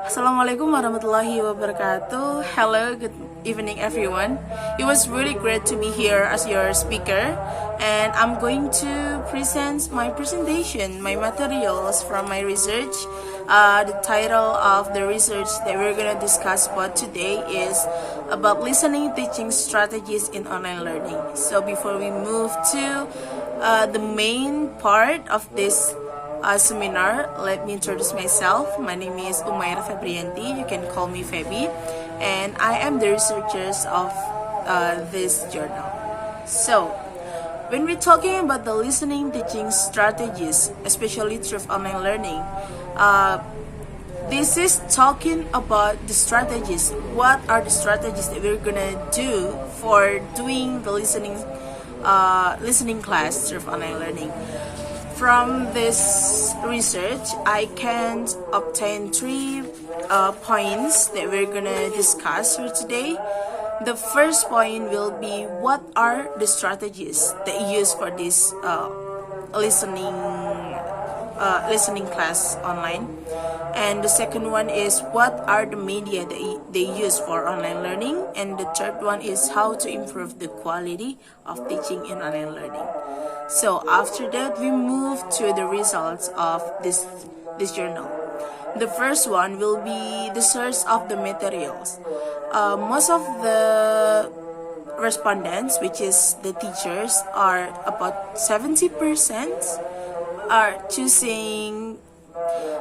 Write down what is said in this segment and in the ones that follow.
Assalamualaikum warahmatullahi wabarakatuh. Hello, good evening everyone. It was really great to be here as your speaker, and I'm going to present my presentation, my materials from my research. The title of the research that we're going to discuss about today is about listening teaching strategies in online learning. So before we move to the main part of this seminar, let me introduce myself. My name is Umaeroh Febriyanti. You can call me Febi, and I am the researcher of this journal. So, when we're talking about the listening teaching strategies, especially through online learning, this is talking about the strategies. What are the strategies that we're gonna do for doing the listening class through online learning? From this research, I can obtain 3 points that we're gonna discuss here today. The first point will be what are the strategies that you use for this listening class online, and the second one is what are the media that they use for online learning, and the third one is how to improve the quality of teaching in online learning. So after that, we move to the results of this journal. The first one will be the source of the materials. Most of the respondents, which is the teachers, are about 70% are choosing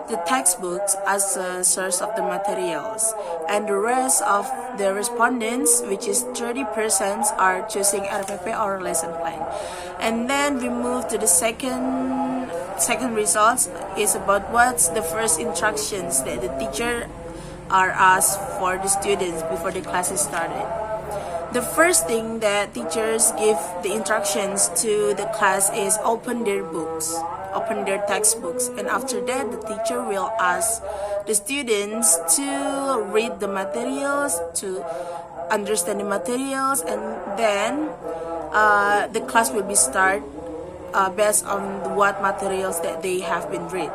the textbooks as a source of the materials, and the rest of the respondents, which is 30%, are choosing RPP or lesson plan. And then we move to the second results is about what's the first instructions that the teacher are asked for the students before the class is started. The first thing that teachers give the instructions to the class is open their textbooks, and after that the teacher will ask the students to read the materials, to understand the materials, and then the class will be start based on what materials that they have been read.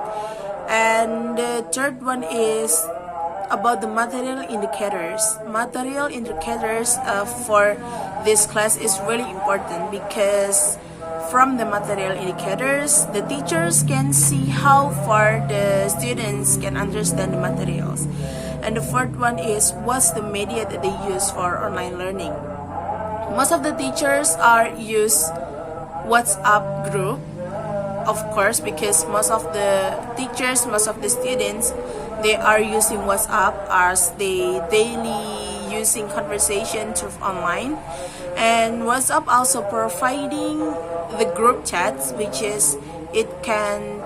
And the third one is about the material indicators. Material indicators for this class is really important because from the material indicators, the teachers can see how far the students can understand the materials. And the fourth one is what's the media that they use for online learning. Most of the teachers are use WhatsApp group, of course, because most of the teachers, most of the students, they are using WhatsApp as they daily using conversation through online. And WhatsApp also providing the group chats, which is it can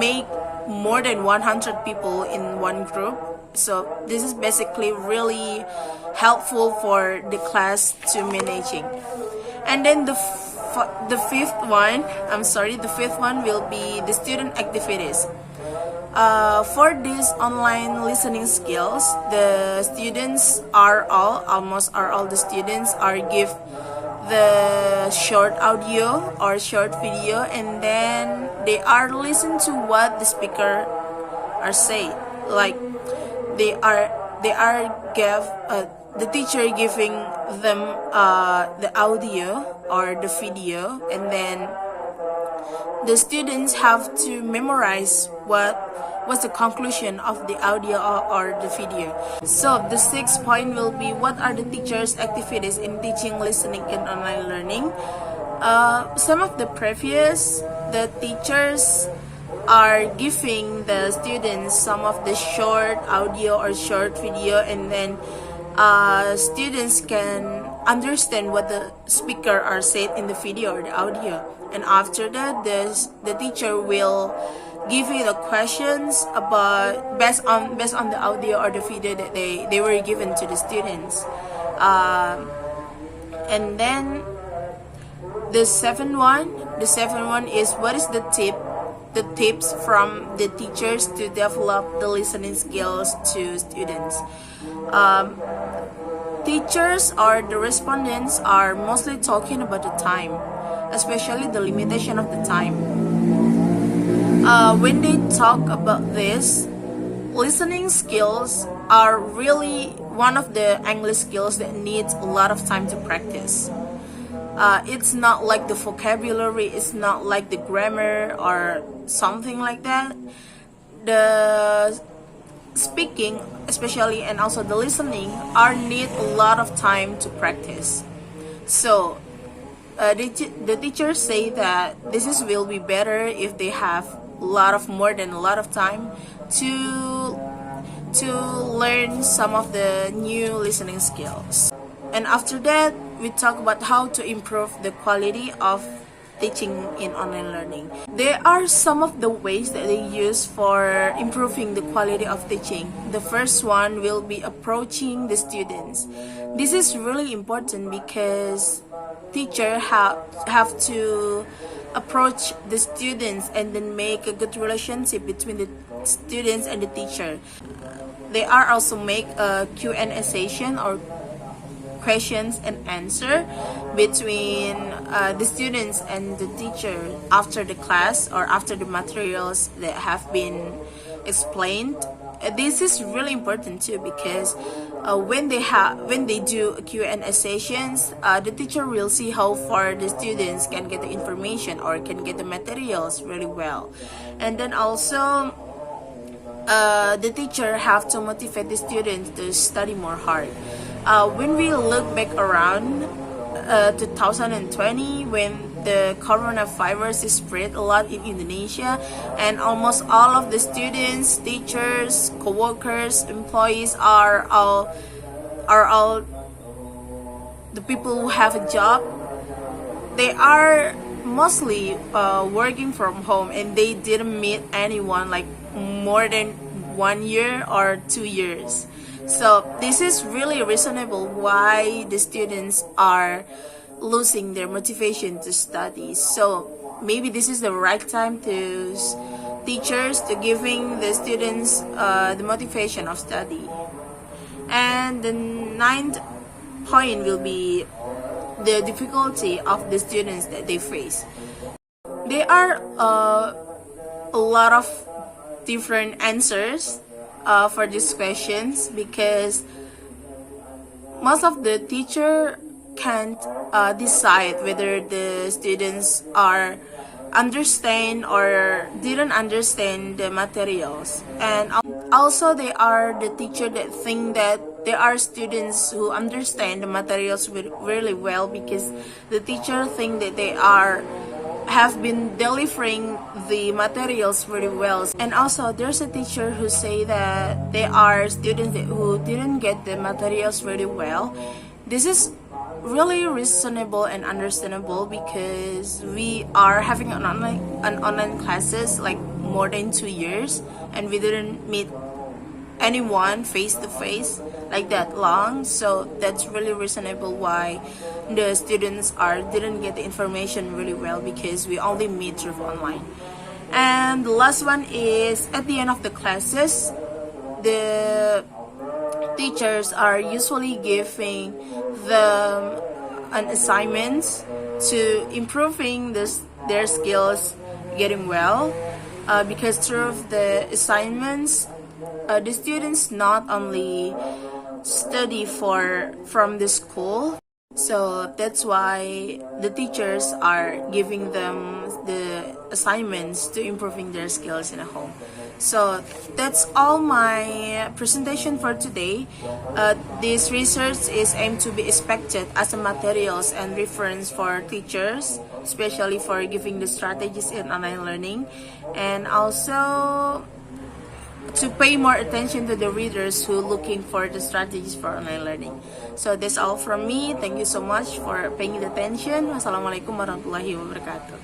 make more than 100 people in one group. So this is basically really helpful for the class to managing. And then the fifth one will be the student activities. For these online listening skills, the students almost all the students are give the short audio or short video, and then they are listen to what the speaker are saying. Like they are give the teacher giving them the audio or the video, and then the students have to memorize what's the conclusion of the audio or the video. So the sixth point will be what are the teachers' activities in teaching listening in online learning. Some of the teachers are giving the students some of the short audio or short video, and then students can understand what the speaker are saying in the video or the audio. And after that, the teacher will give you the questions about based on the audio or the video that they were given to the students. And then the seventh one is what is the tips from the teachers to develop the listening skills to students. Teachers or the respondents are mostly talking about the time, especially the limitation of the time. When they talk about this, listening skills are really one of the English skills that needs a lot of time to practice. It's not like the vocabulary, it's not like the grammar or something like that. The speaking, especially, and also the listening, are need a lot of time to practice. So the teachers say that will be better if they have more than a lot of time to learn some of the new listening skills. And after that, we talk about how to improve the quality of teaching in online learning. There are some of the ways that they use for improving the quality of teaching. The first one will be approaching the students. This is really important because teachers have to approach the students and then make a good relationship between the students and the teacher. They are also make a Q&A session or questions and answer between the students and the teacher after the class or after the materials that have been explained. This is really important too because when they do Q&A sessions, the teacher will see how far the students can get the information or can get the materials really well. And then also the teacher have to motivate the students to study more hard. When we look back around 2020, when the coronavirus is spread a lot in Indonesia, and almost all of the students, teachers, co-workers, employees are all the people who have a job. They are mostly working from home, and they didn't meet anyone like more than 1 year or 2 years. So this is really reasonable why the students are losing their motivation to study. So maybe this is the right time to teachers to giving the students the motivation of study. And the ninth point will be the difficulty of the students that they face. There are a lot of different answers for these questions because most of the teacher can't decide whether the students are understand or didn't understand the materials. And also they are the teacher that think that there are students who understand the materials really well because the teacher think that they have been delivering the materials really well. And also there's a teacher who say that there are students who didn't get the materials really well. This is really reasonable and understandable because we are having an online classes like more than 2 years, and we didn't meet anyone face to face like that long. So that's really reasonable why the students didn't get the information really well because we only meet through online. And the last one is at the end of the classes, the teachers are usually giving them an assignments to improving their skills getting well because through the assignments the students not only study from the school, so that's why the teachers are giving them the assignments to improving their skills in a home. So that's all my presentation for today. This research is aimed to be expected as a materials and reference for teachers, especially for giving the strategies in online learning, and also to pay more attention to the readers who are looking for the strategies for online learning. So that's all from me. Thank you so much for paying attention. Wassalamualaikum warahmatullahi wabarakatuh.